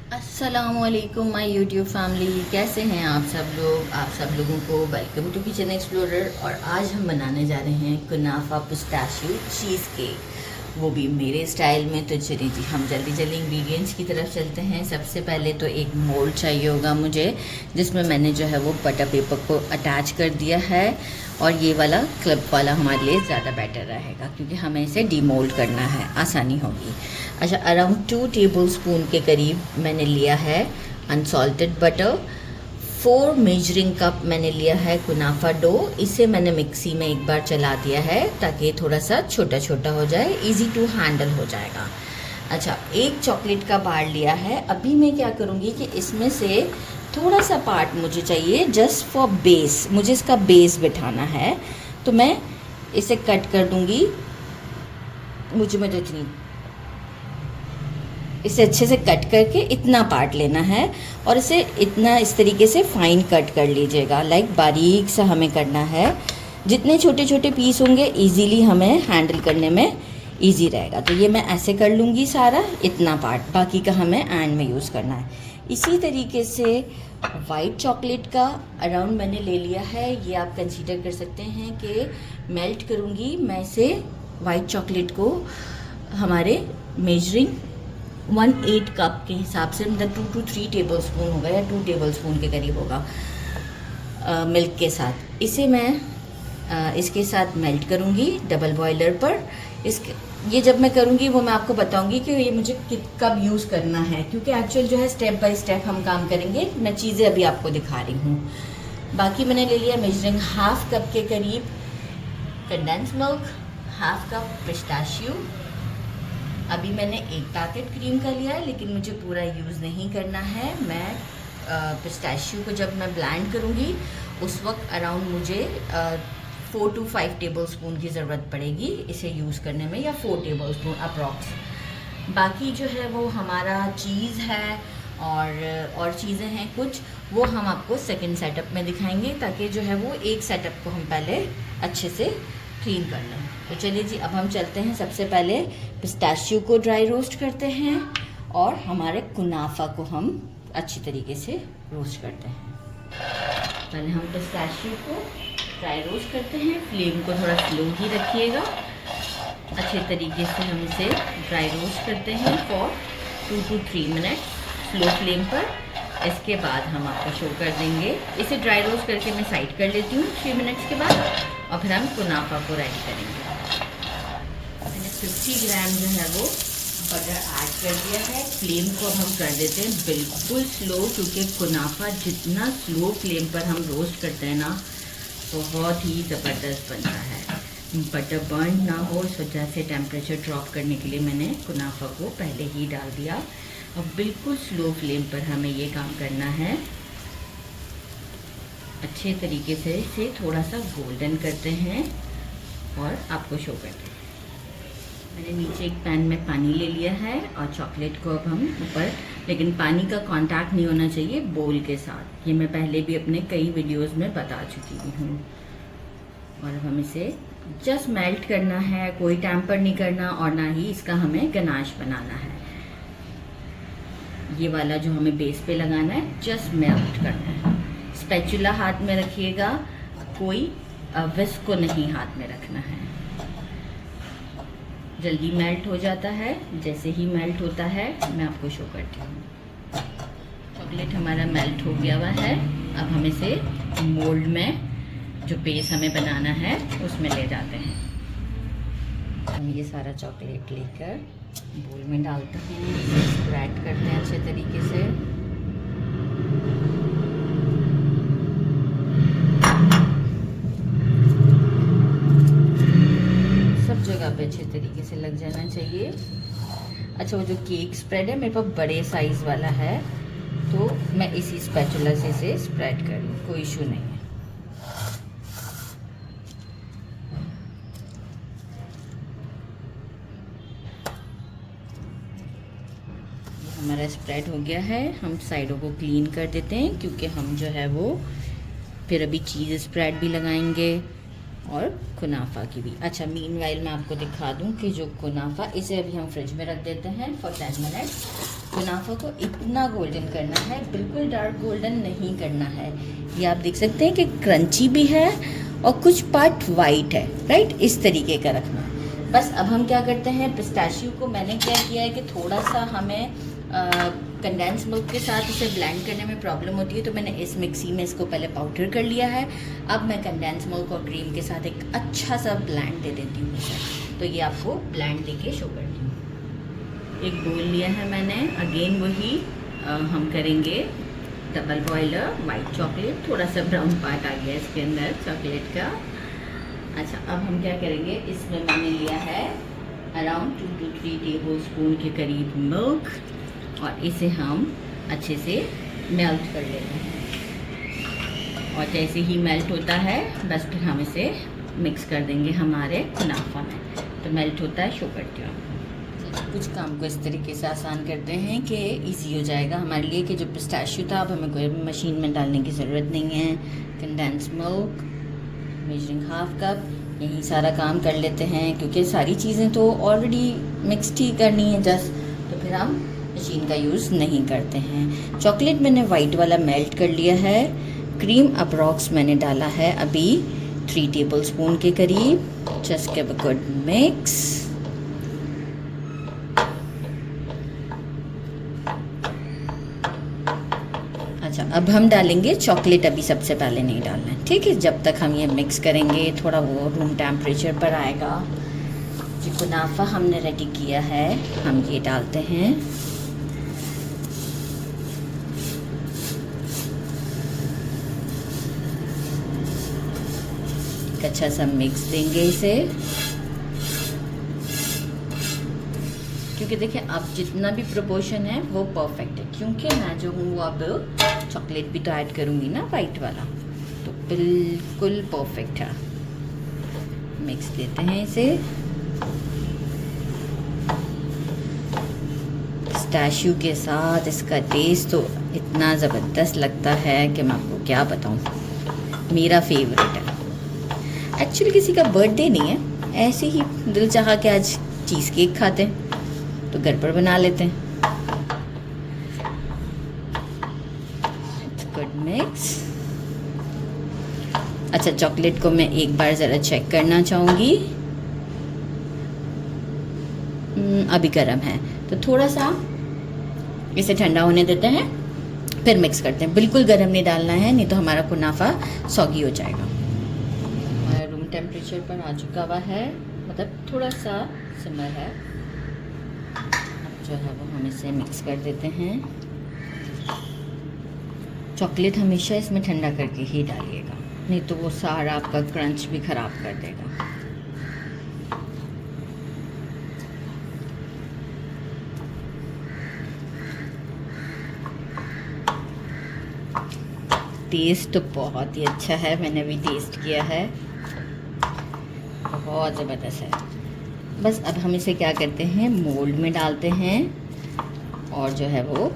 अस्सलामुअलैकुम my YouTube family, कैसे हैं आप सब लोग। आप सब लोगों को वेलकम टू किचन एक्सप्लोरर। और आज हम बनाने जा रहे हैं कुनाफा पिस्ताशियो चीज़ केक, वो भी मेरे स्टाइल में। तो चलिए जी, हम जल्दी जल्दी इंग्रेडिएंट्स की तरफ चलते हैं। सबसे पहले तो एक मोल्ड चाहिए होगा मुझे, जिसमें मैंने जो है वो बटर पेपर को अटैच कर दिया है। और ये वाला क्लिप वाला हमारे लिए ज़्यादा बेटर रहेगा, क्योंकि हमें इसे डीमोल्ड करना है, आसानी होगी। अच्छा, अराउंड 2 टेबलस्पून के करीब मैंने लिया है अनसॉल्टेड बटर। 4 मेजरिंग कप मैंने लिया है कुनाफा डो। इसे मैंने मिक्सी में एक बार चला दिया है ताकि थोड़ा सा छोटा छोटा हो जाए, इजी टू हैंडल हो जाएगा। अच्छा, एक चॉकलेट का बार लिया है। अभी मैं क्या करूँगी कि इसमें से थोड़ा सा पार्ट मुझे चाहिए जस्ट फॉर बेस, मुझे इसका बेस बिठाना है, तो मैं इसे कट कर दूँगी। मुझे इतनी इसे अच्छे से कट करके इतना पार्ट लेना है और इसे इतना इस तरीके से फाइन कट कर लीजिएगा। लाइक बारीक सा हमें करना है। जितने छोटे छोटे पीस होंगे इजीली हमें हैंडल करने में इजी रहेगा। तो ये मैं ऐसे कर लूँगी सारा, इतना पार्ट, बाकी का हमें एंड में यूज़ करना है। इसी तरीके से वाइट चॉकलेट का अराउंड मैंने ले लिया है। ये आप कंसीडर कर सकते हैं कि मेल्ट करूँगी मैं इसे, वाइट चॉकलेट को हमारे मेजरिंग 1/8 कप के हिसाब से, मतलब 2 to 3 टेबलस्पून होगा या 2 टेबलस्पून के करीब होगा मिल्क के साथ। इसे मैं इसके साथ मेल्ट करूँगी डबल बॉयलर पर। ये जब मैं करूँगी वो मैं आपको बताऊँगी कि ये मुझे कब यूज़ करना है, क्योंकि एक्चुअल जो है स्टेप बाय स्टेप हम काम करेंगे। मैं चीज़ें अभी आपको दिखा रही हूँ। बाकी मैंने ले लिया मेजरिंग ½ कप के करीब कंडेंस मिल्क, ½ कप पिस्ताशियो। अभी मैंने एक पैकेट क्रीम का लिया है, लेकिन मुझे पूरा यूज़ नहीं करना है। मैं पिस्ताशियो को जब मैं ब्लेंड करूँगी उस वक्त अराउंड मुझे 4 to 5 टेबलस्पून की ज़रूरत पड़ेगी इसे यूज़ करने में, या 4 टेबलस्पून अप्रॉक्स। बाकी जो है वो हमारा चीज़ है और चीज़ें हैं कुछ, वो हम आपको सेकंड सेटअप में दिखाएंगे, ताकि जो है वो एक सेटअप को हम पहले अच्छे से क्लीन कर लें। तो चलिए जी, अब हम चलते हैं। सबसे पहले पिस्ताशियो को ड्राई रोस्ट करते हैं और हमारे कुनाफा को हम अच्छी तरीके से रोस्ट करते हैं। पहले हम पिस्ताशियो को ड्राई रोस्ट करते हैं। फ्लेम को थोड़ा स्लो ही रखिएगा। अच्छे तरीके से हम इसे ड्राई रोस्ट करते हैं for 2 to 3 minute slow flame पर। इसके बाद हम आपको शो कर देंगे। इसे ड्राई रोस्ट करके मैं साइड कर लेती हूँ 3 मिनट्स के बाद, और फिर हम कुनाफा को रेडी करेंगे। मैंने 50 ग्राम जो है वो बटर ऐड कर दिया है। फ्लेम को अब हम कर देते हैं बिल्कुल स्लो, क्योंकि कुनाफा जितना स्लो फ्लेम पर हम रोस्ट करते हैं ना, बहुत ही ज़बरदस्त बनता है। बटर बर्न ना हो, इस वजह से टेम्परेचर ड्रॉप करने के लिए मैंने कुनाफा को पहले ही डाल दिया। अब बिल्कुल स्लो फ्लेम पर हमें ये काम करना है। अच्छे तरीके से इसे थोड़ा सा गोल्डन करते हैं और आपको शो करते हैं। मैंने नीचे एक पैन में पानी ले लिया है और चॉकलेट को अब हम ऊपर, लेकिन पानी का कांटेक्ट नहीं होना चाहिए बोल के साथ। ये मैं पहले भी अपने कई वीडियोस में बता चुकी हूँ। और अब हम इसे जस्ट मेल्ट करना है, कोई टैम्पर नहीं करना, और ना ही इसका हमें गनाश बनाना है। ये वाला जो हमें बेस पे लगाना है, जस्ट मेल्ट करना है। स्पैचुला हाथ में रखिएगा, कोई विस्क को नहीं हाथ में रखना है। जल्दी मेल्ट हो जाता है। जैसे ही मेल्ट होता है मैं आपको शो करती हूँ। चॉकलेट हमारा मेल्ट हो गया हुआ है। अब हम इसे मोल्ड में, जो बेस हमें बनाना है, उसमें ले जाते हैं। हम ये सारा चॉकलेट लेकर बोल में डालते हैं, स्प्रेड करते हैं अच्छे तरीके से। सब जगह पे अच्छे तरीके से लग जाना चाहिए। अच्छा, वो जो केक स्प्रेड है मेरे पास बड़े साइज़ वाला है, तो मैं इसी स्पैचुला से इसे स्प्रेड कर लूँ, कोई इशू नहीं है। हमारा स्प्रेड हो गया है। हम साइडों को क्लीन कर देते हैं, क्योंकि हम जो है वो फिर अभी चीज़ स्प्रेड भी लगाएंगे और कुनाफा की भी। अच्छा, मीनवाइल मैं आपको दिखा दूं कि जो कुनाफा, इसे अभी हम फ्रिज में रख देते हैं फॉर 10 मिनट। कुनाफा को इतना गोल्डन करना है, बिल्कुल डार्क गोल्डन नहीं करना है। ये आप देख सकते हैं कि क्रंची भी है और कुछ पार्ट वाइट है, राइट, इस तरीके का रखना है। बस अब हम क्या करते हैं, पिस्ताशियो को मैंने क्या किया है कि थोड़ा सा हमें कंडेंस मिल्क के साथ इसे ब्लेंड करने में प्रॉब्लम होती है, तो मैंने इस मिक्सी में इसको पहले पाउडर कर लिया है। अब मैं कंडेंस मिल्क और क्रीम के साथ एक अच्छा सा ब्लेंड दे देती हूँ इसे। तो ये आपको ब्लेंड देके शो करती हूँ। एक बोल लिया है मैंने, अगेन वही हम करेंगे डबल बॉयलर वाइट चॉकलेट, थोड़ा सा ब्राउन पार्ट आ गया इसके अंदर चॉकलेट का। अच्छा, अब हम क्या करेंगे, इसमें मैंने लिया है अराउंड 2 to 3 टेबल स्पून के करीब मिल्क और इसे हम अच्छे से मेल्ट कर लेते हैं। और जैसे ही मेल्ट होता है बस फिर हम इसे मिक्स कर देंगे हमारे कुनाफा में। तो मेल्ट होता है, शो करती हूँ। कुछ काम को इस तरीके से आसान करते हैं कि इजी हो जाएगा हमारे लिए, कि जो पिस्ताशियो था अब हमें कोई मशीन में डालने की ज़रूरत नहीं है। Condense milk, measuring half cup, यही सारा काम कर लेते हैं, क्योंकि सारी चीज़ें तो ऑलरेडी मिक्सड ही करनी है जस्ट, तो फिर हम मशीन का यूज़ नहीं करते हैं। चॉकलेट मैंने वाइट वाला मेल्ट कर लिया है। क्रीम अप्रॉक्स मैंने डाला है अभी 3 टेबल स्पून के करीब। Just give a good mix. अच्छा, अब हम डालेंगे चॉकलेट, अभी सबसे पहले नहीं डालना है, ठीक है। जब तक हम ये मिक्स करेंगे थोड़ा वो रूम टेम्परेचर पर आएगा। जो कुनाफा हमने रेडी किया है हम ये डालते हैं। एक अच्छा सा मिक्स देंगे इसे, क्योंकि देखिए अब जितना भी प्रोपोर्शन है वो परफेक्ट है, क्योंकि मैं जो हूँ वो अब चॉकलेट भी तो ऐड करूँगी ना वाइट वाला, तो बिल्कुल परफेक्ट है। मिक्स देते हैं इसे। पिस्ताशियो के साथ इसका टेस्ट तो इतना ज़बरदस्त लगता है कि मैं आपको क्या बताऊँ, मेरा फेवरेट है। एक्चुअली किसी का बर्थडे नहीं है, ऐसे ही दिल चाहा कि आज चीज़ केक खाते हैं तो घर पर बना लेते हैं। Good mix. अच्छा, चॉकलेट को मैं एक बार ज़रा चेक करना चाहूँगी। अभी गर्म है तो थोड़ा सा इसे ठंडा होने देते हैं, फिर मिक्स करते हैं। बिल्कुल गर्म नहीं डालना है, नहीं तो हमारा कुनाफा सॉगी हो जाएगा। रूम टेम्परेचर पर आ चुका हुआ है, मतलब थोड़ा सा सिमर है। जो है वो हम इसे मिक्स कर देते हैं। चॉकलेट हमेशा इसमें ठंडा करके ही डालिएगा, नहीं तो वो सारा आपका क्रंच भी ख़राब कर देगा। टेस्ट तो बहुत ही अच्छा है, मैंने भी टेस्ट किया है, बहुत ज़बरदस्त है। बस अब हम इसे क्या करते हैं, मोल्ड में डालते हैं और जो है वो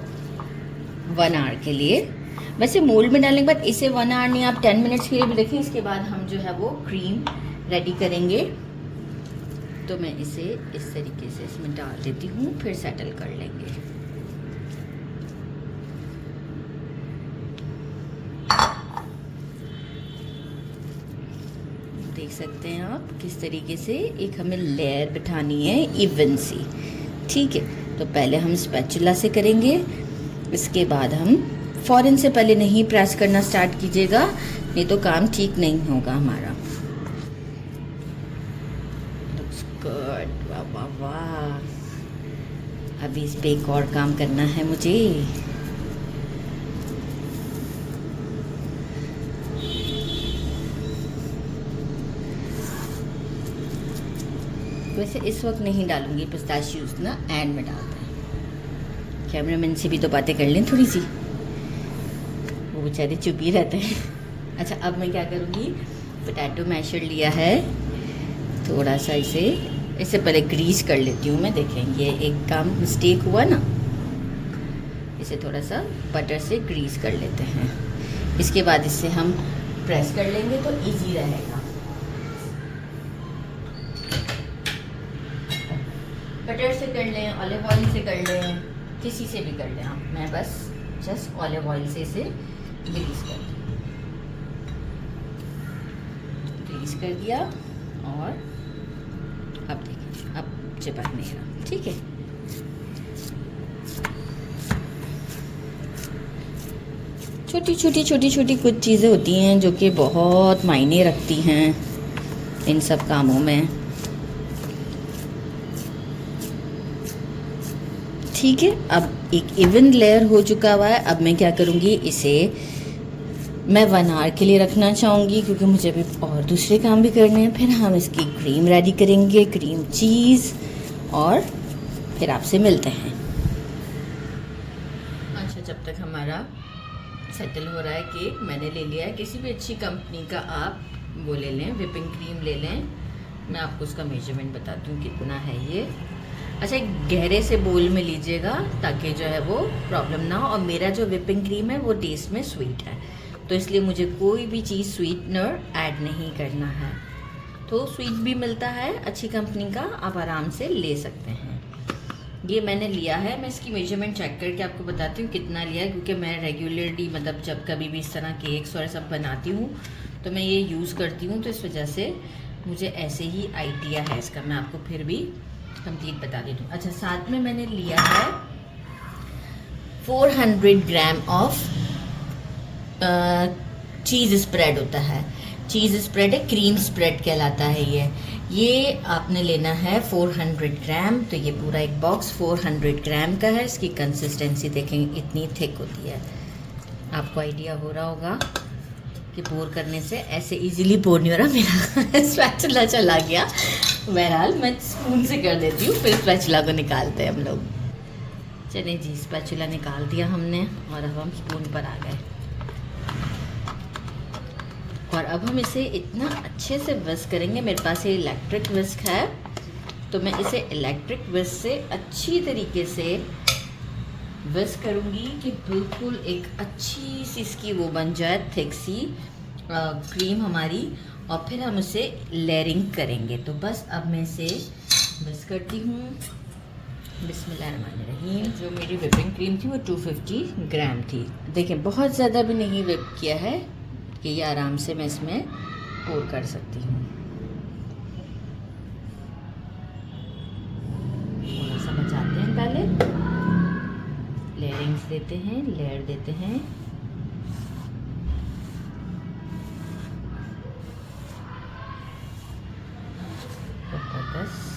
1 आवर के लिए, वैसे मोल्ड में डालने के बाद इसे 1 आवर नहीं, आप 10 मिनट्स के लिए भी रखें। इसके बाद हम जो है वो क्रीम रेडी करेंगे। तो मैं इसे इस तरीके से इसमें डाल देती हूँ, फिर सेटल कर लेंगे। देख सकते हैं आप किस तरीके से एक हमें लेयर बिठानी है इवन सी, ठीक है। तो पहले हम स्पैचुला से करेंगे, इसके बाद हम फ़ौरन से पहले नहीं प्रेस करना स्टार्ट कीजिएगा, नहीं तो काम ठीक नहीं होगा हमारा। लुक्स गुड, वाह वाह वाह। अभी इस पे एक और काम करना है मुझे। वैसे इस वक्त नहीं डालूंगी पिस्ताशियोज ना, एंड में डालते हैं। कैमरामैन से भी तो बातें कर लें थोड़ी सी, वो बेचारे चुप ही रहते हैं। अच्छा, अब मैं क्या करूँगी, पोटैटो मैशर लिया है, थोड़ा सा इसे पहले ग्रीस कर लेती हूँ मैं। देखें ये एक काम मिस्टेक हुआ ना, इसे थोड़ा सा बटर से ग्रीस कर लेते हैं। इसके बाद इसे हम प्रेस कर लेंगे तो ईजी रहेगा। बटर से कर लें, ऑलिव ऑयल से कर लें, किसी से भी कर लें आप। मैं बस जस्ट ऑलिव ऑयल से इसे ग्रीस कर दिया और अब देखिए अब चिपक नहीं रहा। ठीक है, छोटी कुछ चीज़ें होती हैं जो कि बहुत मायने रखती हैं इन सब कामों में। ठीक है, अब एक इवन लेयर हो चुका हुआ है। अब मैं क्या करूँगी, इसे मैं 1 आवर के लिए रखना चाहूँगी क्योंकि मुझे अभी और दूसरे काम भी करने हैं। फिर हम इसकी क्रीम रेडी करेंगे, क्रीम चीज़, और फिर आपसे मिलते हैं। अच्छा, जब तक हमारा सेटल हो रहा है केक, मैंने ले लिया है किसी भी अच्छी कंपनी का, आप वो ले लें, व्हिपिंग क्रीम ले लें। मैं आपको उसका मेजरमेंट बताती हूँ कितना है ये। अच्छा, एक गहरे से बोल में लीजिएगा ताकि जो है वो प्रॉब्लम ना हो। और मेरा जो व्हिपिंग क्रीम है वो टेस्ट में स्वीट है, तो इसलिए मुझे कोई भी चीज़ स्वीटनर ऐड नहीं करना है। तो स्वीट भी मिलता है अच्छी कंपनी का, आप आराम से ले सकते हैं। ये मैंने लिया है, मैं इसकी मेजरमेंट चेक करके आपको बताती हूँ कितना लिया है, क्योंकि मैं रेगुलरली मतलब जब कभी भी इस तरह केक्स और सब बनाती हूँ तो मैं ये यूज़ करती हूँ, तो इस वजह से मुझे ऐसे ही आइडिया है इसका। मैं आपको फिर भी कंप्लीट बता देती हूँ। अच्छा, साथ में मैंने लिया है 400 ग्राम ऑफ चीज़ स्प्रेड होता है। चीज़ स्प्रेड है, क्रीम स्प्रेड कहलाता है ये आपने लेना है 400 ग्राम। तो ये पूरा एक बॉक्स 400 ग्राम का है। इसकी कंसिस्टेंसी देखेंगे इतनी थिक होती है। आपको आइडिया हो रहा होगा कि पोर करने से ऐसे इजीली पोर नहीं हो रहा। मेरा स्पैचुला चला गया। बहरहाल मैं स्पून से कर देती हूँ, फिर स्पैचुला को निकालते हैं हम लोग। चलिए जी, स्पैचुला निकाल दिया हमने और अब हम स्पून पर आ गए। और अब हम इसे इतना अच्छे से विस्क करेंगे। मेरे पास ये इलेक्ट्रिक विस्क है, तो मैं इसे इलेक्ट्रिक विस्क से अच्छी तरीके से विस्क करूँगी कि बिल्कुल एक अच्छी सी इसकी वो बन जाए, थिक सी क्रीम हमारी। और फिर हम इसे लेयरिंग करेंगे। तो बस अब मैं इसे विस्क करती हूँ। बिस्मिल्लाहिर्रहमानिर्रहीम। जो मेरी व्हिपिंग क्रीम थी वो 250 ग्राम थी। देखें, बहुत ज़्यादा भी नहीं व्हिप किया है कि ये आराम से मैं इसमें पोर कर सकती हूँ। थोड़ा सा बचाते हैं, पहले लेयरिंग्स देते हैं, लेयर देते हैं। जबरदस्त।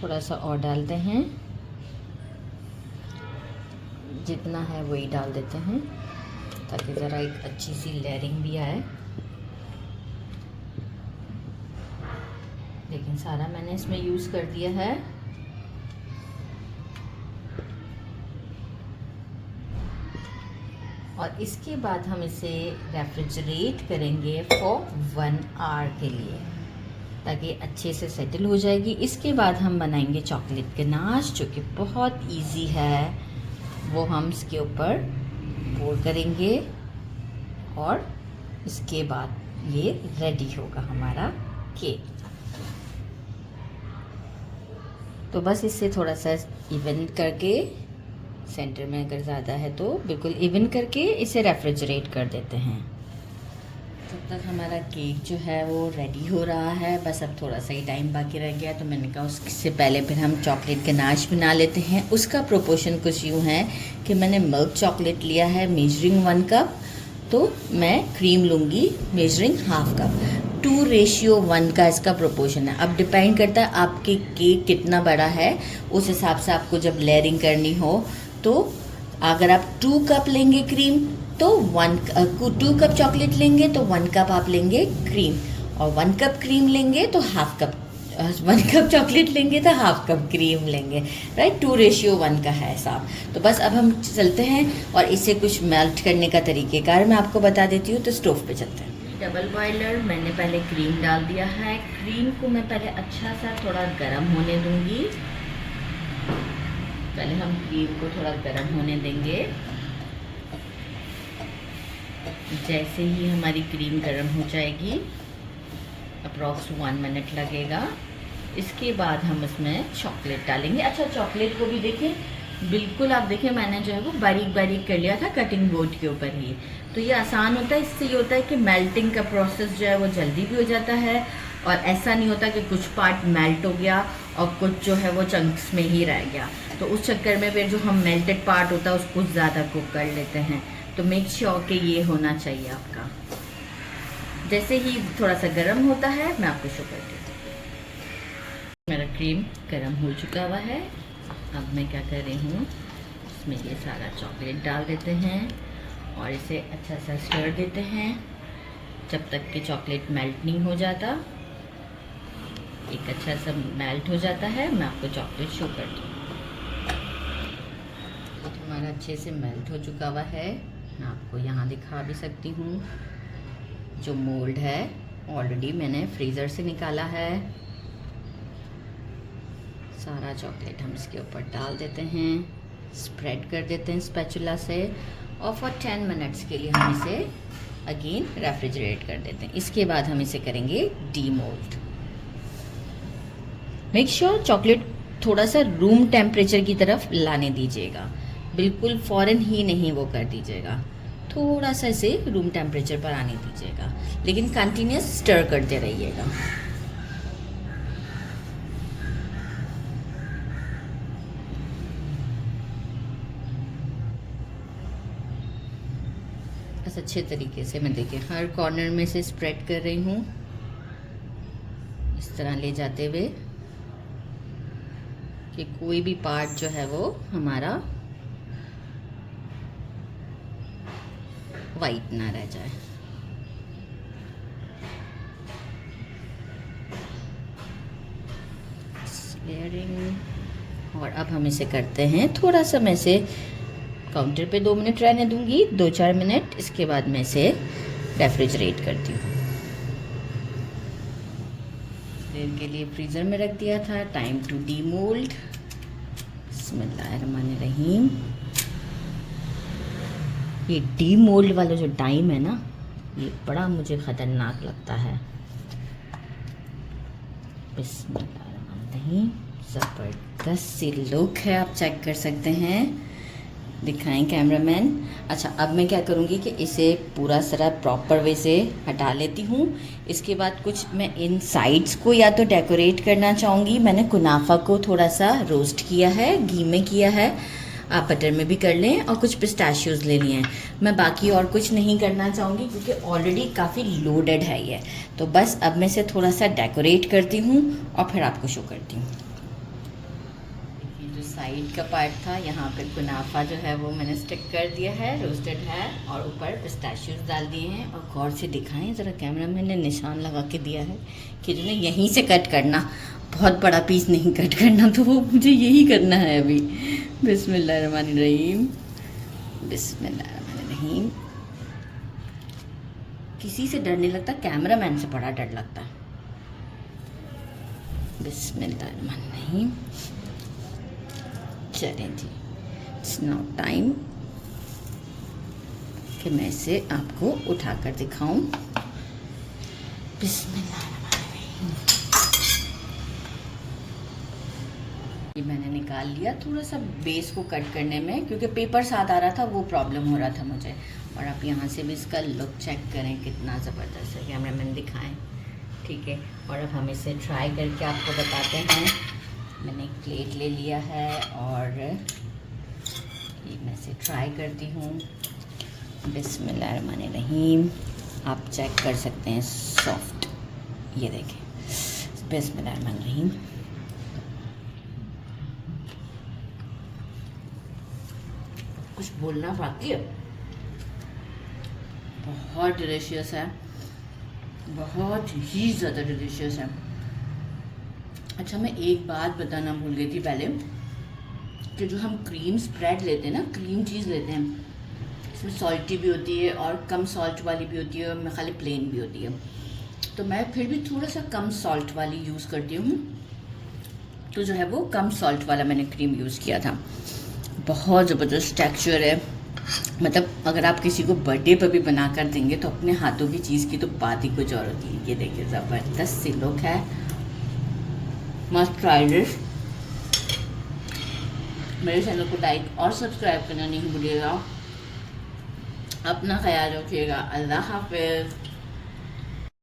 थोड़ा सा और डालते हैं, जितना है वही डाल देते हैं ताकि ज़रा एक अच्छी सी लेयरिंग भी आए। लेकिन सारा मैंने इसमें यूज़ कर दिया है। और इसके बाद हम इसे रेफ्रिजरेट करेंगे फॉर 1 आवर के लिए, ताकि अच्छे से सेटल हो जाएगी। इसके बाद हम बनाएंगे चॉकलेट गनाश, जो कि बहुत इजी है। वो हम इसके ऊपर पोर करेंगे और इसके बाद ये रेडी होगा हमारा केक। तो बस इसे थोड़ा सा इवन करके, सेंटर में अगर ज़्यादा है तो बिल्कुल इवन करके इसे रेफ्रिजरेट कर देते हैं। तब तक हमारा केक जो है वो रेडी हो रहा है। बस अब थोड़ा सा ही टाइम बाकी रह गया, तो मैंने कहा उससे पहले फिर हम चॉकलेट गनाश बना लेते हैं। उसका प्रोपोर्शन कुछ यूँ है कि मैंने मिल्क चॉकलेट लिया है मेजरिंग 1 कप, तो मैं क्रीम लूँगी मेजरिंग ½ कप। 2:1 का इसका प्रोपोर्शन है। अब डिपेंड करता है आपके केक कितना बड़ा है, उस हिसाब से आपको जब लेयरिंग करनी हो तो अगर आप 2 कप लेंगे क्रीम तो 2 कप चॉकलेट लेंगे तो 1 कप आप लेंगे क्रीम, और 1 कप क्रीम लेंगे तो ½ कप 1 कप चॉकलेट लेंगे तो ½ कप क्रीम लेंगे, राइट। 2:1 का है हिसाब। तो बस अब हम चलते हैं और इसे कुछ मेल्ट करने का तरीक़ेकार मैं आपको बता देती हूँ। तो स्टोव पे चलते हैं। डबल बॉयलर मैंने पहले क्रीम डाल दिया है। क्रीम को मैं पहले अच्छा सा थोड़ा गर्म होने दूँगी पहले हम क्रीम को थोड़ा गर्म होने देंगे। जैसे ही हमारी क्रीम गर्म हो जाएगी, अप्रॉक्स 1 मिनट लगेगा, इसके बाद हम इसमें चॉकलेट डालेंगे। अच्छा, चॉकलेट को भी देखिए, बिल्कुल आप देखिए मैंने जो है वो बारीक बारीक कर लिया था कटिंग बोर्ड के ऊपर ही। तो ये आसान होता है, इससे ये होता है कि मेल्टिंग का प्रोसेस जो है वो जल्दी भी हो जाता है, और ऐसा नहीं होता कि कुछ पार्ट मेल्ट हो गया और कुछ जो है वो चंक्स में ही रह गया। तो उस चक्कर में फिर जो हम मेल्टेड पार्ट होता है उसको ज़्यादा कुक कर लेते हैं। तो मेक श्योर कि ये होना चाहिए आपका। जैसे ही थोड़ा सा गर्म होता है मैं आपको शो करती हूँ। मेरा क्रीम गर्म हो चुका हुआ है। अब मैं क्या कर रही हूँ, इसमें ये सारा चॉकलेट डाल देते हैं और इसे अच्छा सा स्टर देते हैं जब तक कि चॉकलेट मेल्ट नहीं हो जाता। एक अच्छा सा मेल्ट हो जाता है, मैं आपको चॉकलेट शो करती हूँ। हमारा अच्छे से मेल्ट हो चुका हुआ है, मैं आपको यहाँ दिखा भी सकती हूँ। जो मोल्ड है ऑलरेडी मैंने फ्रीज़र से निकाला है। सारा चॉकलेट हम इसके ऊपर डाल देते हैं, स्प्रेड कर देते हैं स्पैचुला से, और फॉर 10 मिनट्स के लिए हम इसे अगेन रेफ्रिजरेट कर देते हैं। इसके बाद हम इसे करेंगे डीमोल्ड। मेक श्योर चॉकलेट थोड़ा सा रूम टेम्परेचर की तरफ लाने दीजिएगा, बिल्कुल फ़ौरन ही नहीं वो कर दीजिएगा। थोड़ा सा इसे रूम टेम्परेचर पर आने दीजिएगा, लेकिन कंटिन्यूस स्टर करते रहिएगा। बस अच्छे तरीके से मैं देखिए हर कॉर्नर में से स्प्रेड कर रही हूँ, इस तरह ले जाते हुए कि कोई भी पार्ट जो है वो हमारा वाइट ना रह जाए। लेयरिंग। और अब हम इसे करते हैं थोड़ा सा, मैं इसे काउंटर पे 2 मिनट रहने दूंगी, 2-4 मिनट। इसके बाद मैं इसे रेफ्रिजरेट करती हूँ। देर के लिए फ्रीज़र में रख दिया था। Time to demold. बिस्मिल्लाहिर्रहमानिर्रहीम। ये डीमोल्ड वाला जो टाइम है ना, ये बड़ा मुझे ख़तरनाक लगता है। बिस्मिल्लाहिर्रहमानिर्रहीम। ज़बरदस्त सी लुक है, आप चेक कर सकते हैं। दिखाएं कैमरामैन। अच्छा, अब मैं क्या करूँगी कि इसे पूरा सारा प्रॉपर वे से हटा लेती हूँ। इसके बाद कुछ मैं इन साइड्स को या तो डेकोरेट करना चाहूँगी। मैंने कुनाफा को थोड़ा सा रोस्ट किया है, घी में किया है, आप बटर में भी कर लें, और कुछ पिस्ताशियोज़ ले लिए हैं। मैं बाकी और कुछ नहीं करना चाहूँगी क्योंकि ऑलरेडी काफ़ी लोडेड है ये। तो बस अब मैं इसे थोड़ा सा डेकोरेट करती हूँ और फिर आपको शो करती हूँ। साइड का पार्ट था, यहाँ पे कुनाफा जो है वो मैंने स्टिक कर दिया है, रोस्टेड है, और ऊपर पिस्ताशियोज़ डाल दिए हैं। और गौर से दिखाएं ज़रा, कैमरामैन ने निशान लगा के दिया है कि जो यहीं से कट करना, बहुत बड़ा पीस नहीं कट करना, तो वो मुझे यही करना है अभी। बिस्मिल्लाहिर्रहमानिर्रहीम। बिस्मिल्लाहिर्रहमानिर्रहीम। किसी से डर नहीं लगता, कैमरामैन से बड़ा डर लगता है। बिस्मिल्लाहिर्रहमानिर्रहीम। चलें जी, इट्स नाउ टाइम कि मैं इसे आपको उठा कर दिखाऊं। बिस्मिल्लाहिर्रहमानिर्रहीम। ये मैंने निकाल लिया। थोड़ा सा बेस को कट करने में, क्योंकि पेपर साथ आ रहा था, वो प्रॉब्लम हो रहा था मुझे। और आप यहाँ से भी इसका लुक चेक करें, कितना ज़बरदस्त है। कैमरामैन दिखाएं, ठीक है। और अब हम इसे ट्राई करके आपको बताते हैं। मैंने एक प्लेट ले लिया है और ये मैं इसे ट्राई करती हूँ। बिस्मिल्लाहिर्रहमानिर्रहीम। आप चेक कर सकते हैं, सॉफ्ट, ये देखें। बिस्मिल्लाहिर्रहमानिर्रहीम। कुछ बोलना बाकी है। बहुत डिलीशियस है, बहुत ही ज़्यादा डिलीशियस है। अच्छा, मैं एक बात बताना भूल गई थी पहले, कि जो हम क्रीम स्प्रेड लेते हैं ना, क्रीम चीज़ लेते हैं, इसमें सॉल्टी भी होती है और कम सॉल्ट वाली भी होती है, और मैं खाली प्लेन भी होती है। तो मैं फिर भी थोड़ा सा कम सॉल्ट वाली यूज़ करती हूँ, तो जो है वो कम सॉल्ट वाला मैंने क्रीम यूज़ किया था। बहुत ज़बरदस्त टेक्सचर है, मतलब अगर आप किसी को बर्थडे पर भी बना कर देंगे तो अपने हाथों की चीज़ की तो बात ही कुछ और होती है। ये देखिए ज़बरदस्त सी लुक है, मस्ट ट्राई दिस। मेरे चैनल को लाइक और सब्सक्राइब करना नहीं भूलिएगा। अपना ख्याल रखिएगा। अल्लाह हाफिज़।